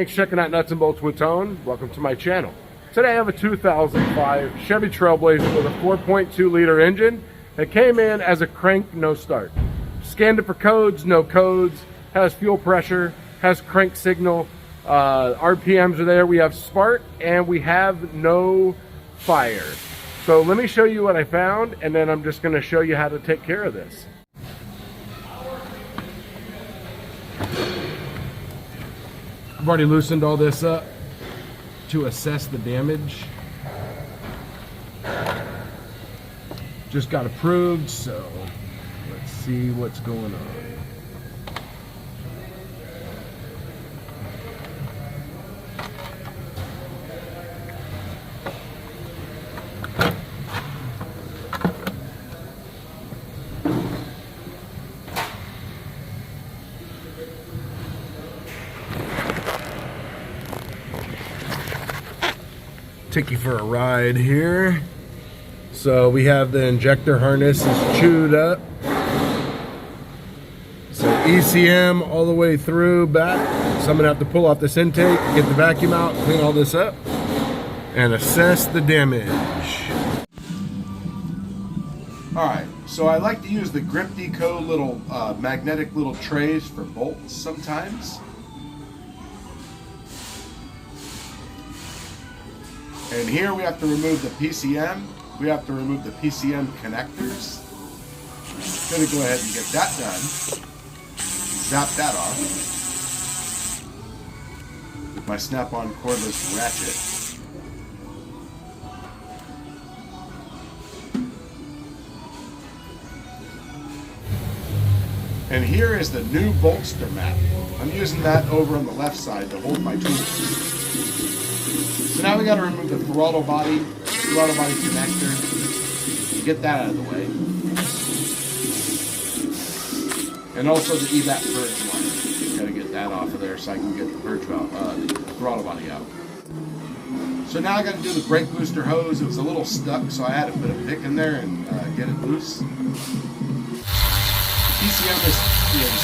Thanks for checking out Nuts and Bolts with Tone. Welcome to my channel. Today I have a 2005 Chevy Trailblazer with a 4.2 liter engine that came in as a crank, no start. Scanned it for codes, no codes, has fuel pressure, has crank signal, RPMs are there, we have spark, and we have no fire. So let me show you what I found, and then I'm just going to show you how to take care of this. I've already loosened all this up to assess the damage. Just got approved, so let's see what's going on. Take you for a ride here. So we have the injector harness is chewed up. So ECM all the way through back. So I'm gonna have to pull off this intake, get the vacuum out, clean all this up, and assess the damage. All right, so I like to use the Grip Deco little magnetic little trays for bolts sometimes. And here we have to remove the PCM. We have to remove the PCM connectors. I'm gonna go ahead and get that done. Zap that off with my snap-on cordless ratchet. And here is the new bolster mat. I'm using that over on the left side to hold my tools. So now we got to remove the throttle body connector. Get that out of the way. And also the EVAP purge line. Got to get that off of there so I can get the purge valve, the throttle body out. So now I got to do the brake booster hose. It was a little stuck, so I had to put a pick in there and get it loose. The PCM is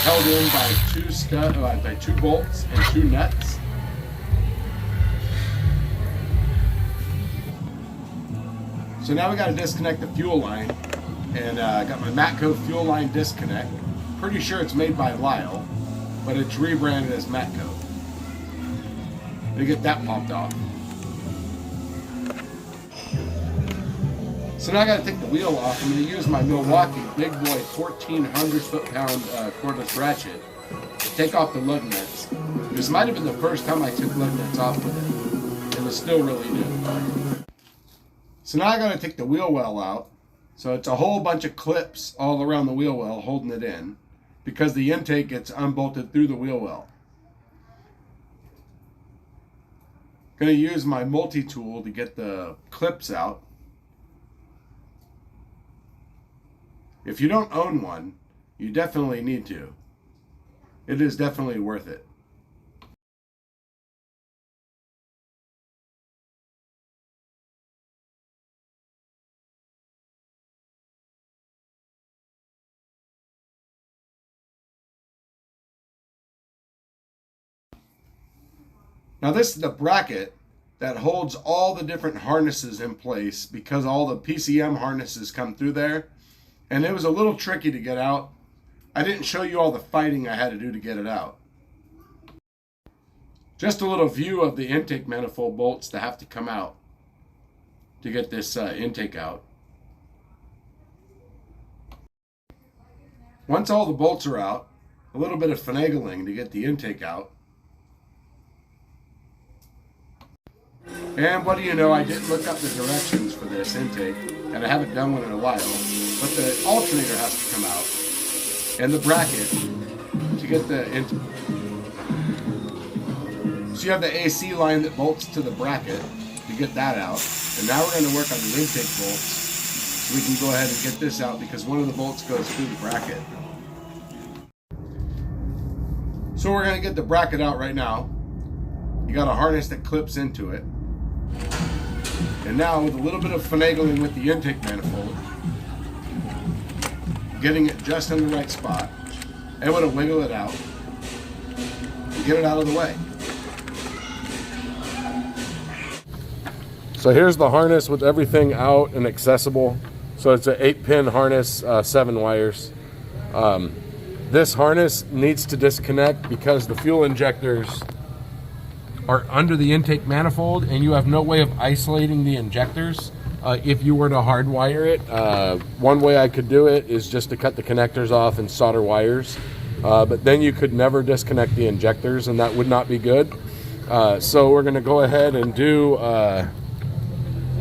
held in by two bolts and two nuts. So now we got to disconnect the fuel line, and I got my Matco fuel line disconnect. Pretty sure it's made by Lyle, but it's rebranded as Matco. To get that popped off. So now I got to take the wheel off. I'm going to use my Milwaukee Big Boy 1,400 foot-pound cordless ratchet to take off the lug nuts. This might have been the first time I took lug nuts off with it. It was still really new. So now I got to take the wheel well out. So it's a whole bunch of clips all around the wheel well holding it in because the intake gets unbolted through the wheel well. Going to use my multi-tool to get the clips out. If you don't own one, you definitely need to. It is definitely worth it. Now this is the bracket that holds all the different harnesses in place because all the PCM harnesses come through there. And it was a little tricky to get out. I didn't show you all the fighting I had to do to get it out. Just a little view of the intake manifold bolts that have to come out to get this intake out. Once all the bolts are out, a little bit of finagling to get the intake out. And what do you know, I didn't look up the directions for this intake, and I haven't done one in a while. But the alternator has to come out, and the bracket to get the intake. So you have the AC line that bolts to the bracket to get that out. And now we're going to work on the intake bolts. So we can go ahead and get this out because one of the bolts goes through the bracket. So we're going to get the bracket out right now. You got a harness that clips into it. And now with a little bit of finagling with the intake manifold, getting it just in the right spot, able to wiggle it out and get it out of the way. So here's the harness with everything out and accessible. So it's an 8-pin harness, 7 wires. This harness needs to disconnect because the fuel injectors are under the intake manifold, and you have no way of isolating the injectors if you were to hardwire it. One way I could do it is just to cut the connectors off and solder wires, but then you could never disconnect the injectors, and that would not be good. So we're going to go ahead and do,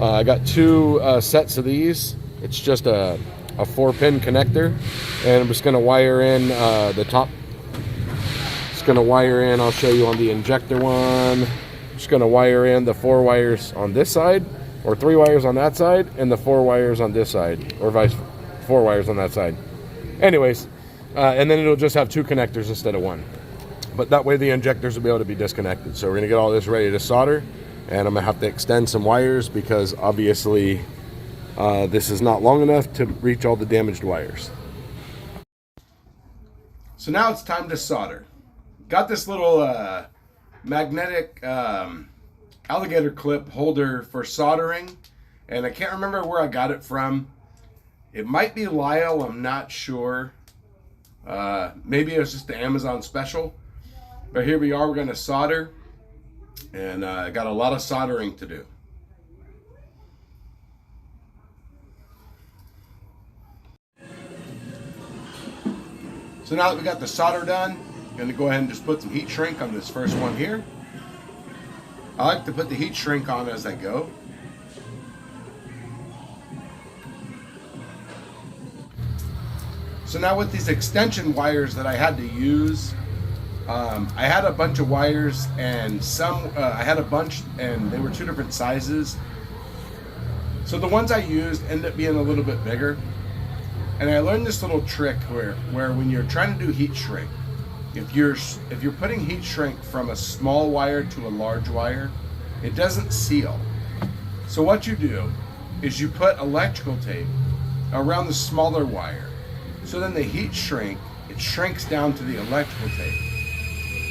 I got 2 sets of these. It's just a 4-pin connector, and I'm just going to wire in the top. Just going to wire in, I'll show you on the injector one. Just going to wire in the 4 wires on this side, or 3 wires on that side, and the 4 wires on this side, or 4 wires on that side. Anyways, and then it'll just have 2 connectors instead of 1. But that way the injectors will be able to be disconnected. So we're going to get all this ready to solder, and I'm going to have to extend some wires because obviously this is not long enough to reach all the damaged wires. So now it's time to solder. Got this little magnetic alligator clip holder for soldering, and I can't remember where I got it from. It might be Lyle, I'm not sure. Maybe it was just the Amazon special. But here we are, we're going to solder, and I got a lot of soldering to do. So now that we got the solder done, I'm going to go ahead and just put some heat shrink on this first one here. I like to put the heat shrink on as I go. So now with these extension wires that I had to use, I had a bunch of wires, and I had a bunch and they were 2 different sizes. So the ones I used ended up being a little bit bigger. And I learned this little trick where when you're trying to do heat shrink, if you're putting heat shrink from a small wire to a large wire, it doesn't seal. So what you do is you put electrical tape around the smaller wire. So then the heat shrink, it shrinks down to the electrical tape.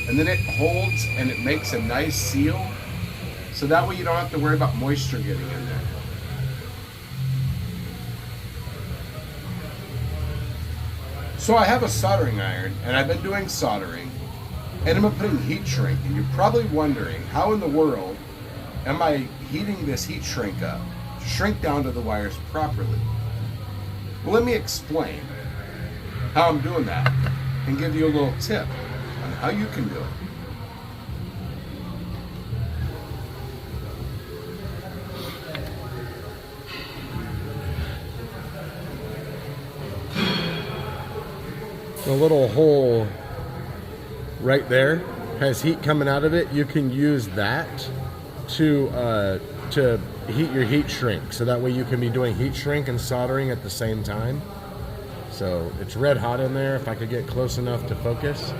And then it holds and it makes a nice seal. So that way you don't have to worry about moisture getting in there. So I have a soldering iron, and I've been doing soldering, and I'm putting heat shrink, and you're probably wondering, how in the world am I heating this heat shrink up to shrink down to the wires properly? Well, let me explain how I'm doing that and give you a little tip on how you can do it. The little hole right there has heat coming out of it. You can use that to heat your heat shrink, so that way you can be doing heat shrink and soldering at the same time. So it's red hot in there, if I could get close enough to focus.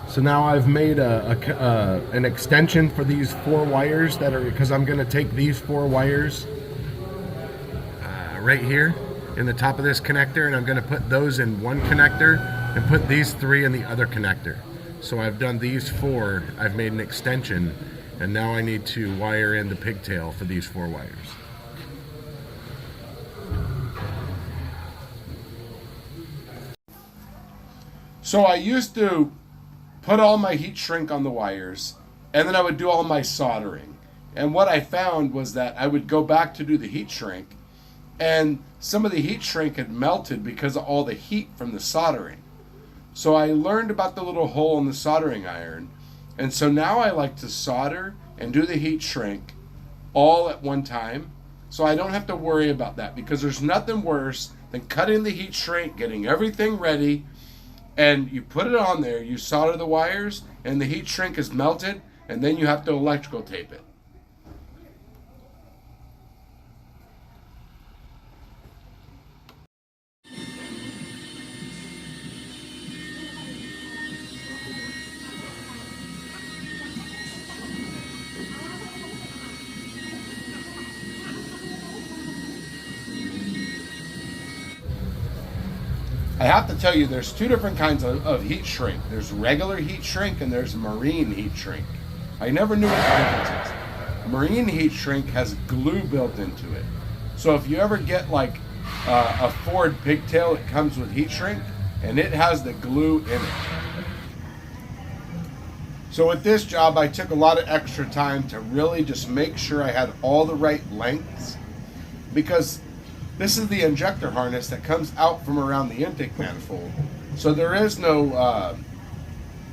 So now I've made an extension for these 4 wires that are, because I'm going to take these 4 wires right here in the top of this connector, and I'm going to put those in one connector and put these 3 in the other connector. So I've done these 4, I've made an extension, and now I need to wire in the pigtail for these 4 wires. So I used to put all my heat shrink on the wires, and then I would do all my soldering. And what I found was that I would go back to do the heat shrink, and some of the heat shrink had melted because of all the heat from the soldering. So I learned about the little hole in the soldering iron, and so now I like to solder and do the heat shrink all at one time, so I don't have to worry about that, because there's nothing worse than cutting the heat shrink, getting everything ready, and you put it on there, you solder the wires, and the heat shrink is melted, and then you have to electrical tape it. have to tell you, there's two different kinds of heat shrink. There's regular heat shrink and there's marine heat shrink. I never knew what the difference is. Marine heat shrink has glue built into it. So if you ever get like a Ford pigtail, it comes with heat shrink and it has the glue in it. So with this job, I took a lot of extra time to really just make sure I had all the right lengths, because this is the injector harness that comes out from around the intake manifold. So there is no,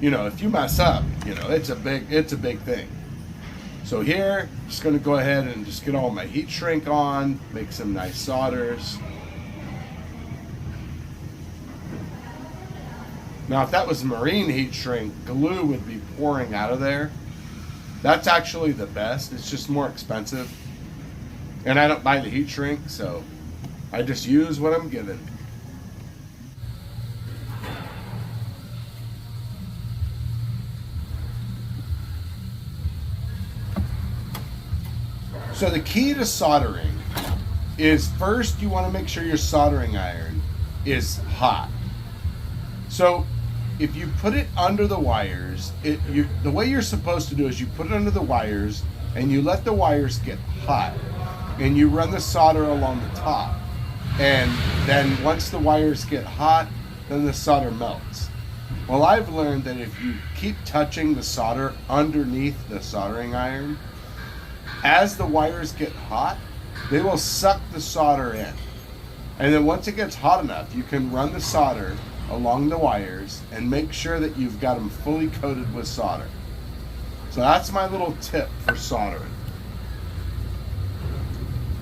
you know, if you mess up, you know, it's a big thing. So here, just gonna go ahead and just get all my heat shrink on, make some nice solders. Now, if that was marine heat shrink, glue would be pouring out of there. That's actually the best. It's just more expensive. And I don't buy the heat shrink, so I just use what I'm given. So the key to soldering is, first you want to make sure your soldering iron is hot. So if you put it under the wires, the way you're supposed to do is you put it under the wires and you let the wires get hot and you run the solder along the top. And then once the wires get hot, then the solder melts. Well, I've learned that if you keep touching the solder underneath the soldering iron, as the wires get hot, they will suck the solder in. And then once it gets hot enough, you can run the solder along the wires and make sure that you've got them fully coated with solder. So that's my little tip for soldering.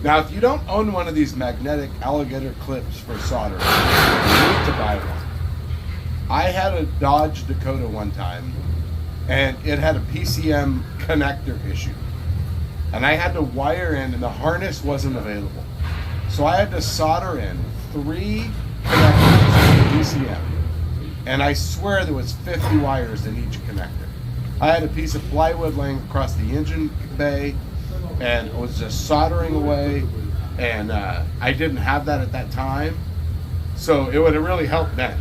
Now, if you don't own one of these magnetic alligator clips for soldering, you need to buy one. I had a Dodge Dakota one time, and it had a PCM connector issue. And I had to wire in, and the harness wasn't available. So I had to solder in 3 connectors to the PCM. And I swear there was 50 wires in each connector. I had a piece of plywood laying across the engine bay, and it was just soldering away, and I didn't have that at that time, so it would have really helped then.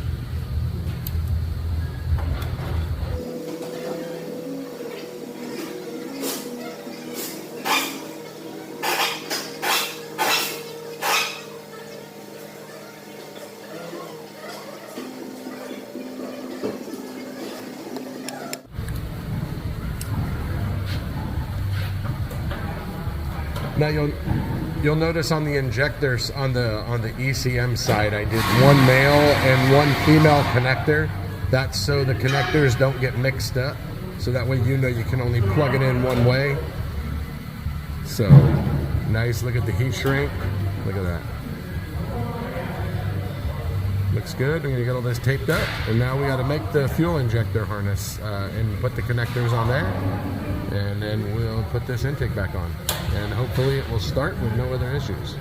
Now you'll notice on the injectors on the ECM side, I did 1 male and 1 female connector. That's so the connectors don't get mixed up. So that way you know you can only plug it in one way. So nice. Look at the heat shrink. Look at that. Looks good. We're gonna get all this taped up, and now we got to make the fuel injector harness and put the connectors on there, and then we'll put this intake back on, and hopefully it will start with no other issues.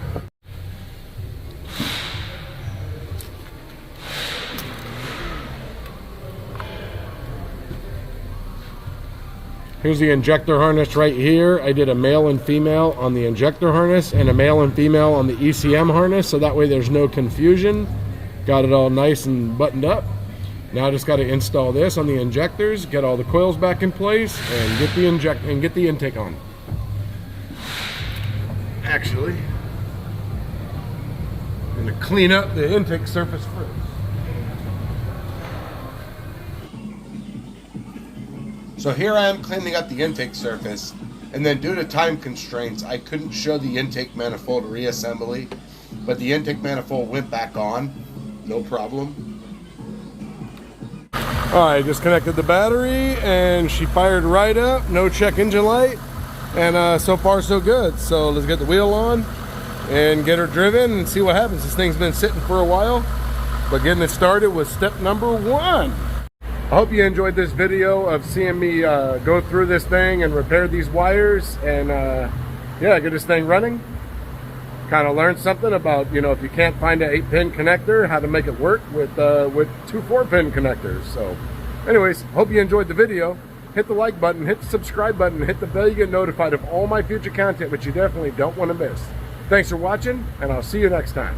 Here's the injector harness right here. I did a male and female on the injector harness and a male and female on the ECM harness, so that way there's no confusion. Got it all nice and buttoned up. Now I just got to install this on the injectors, get all the coils back in place, and get the intake on. Actually, I'm going to clean up the intake surface first. So here I am cleaning up the intake surface, and then due to time constraints, I couldn't show the intake manifold reassembly, but the intake manifold went back on, no problem. I just connected the battery, and she fired right up, no check engine light, and so far so good. So let's get the wheel on and get her driven and see what happens. This thing's been sitting for a while, but getting it started was step number 1. I hope you enjoyed this video of seeing me go through this thing and repair these wires, and yeah, get this thing running. Kind of learned something about, you know, if you can't find an 8-pin connector, how to make it work with 2 4-pin connectors. So anyways, hope you enjoyed the video. Hit the like button, hit the subscribe button, hit the bell, you get notified of all my future content, which you definitely don't want to miss. Thanks for watching, and I'll see you next time.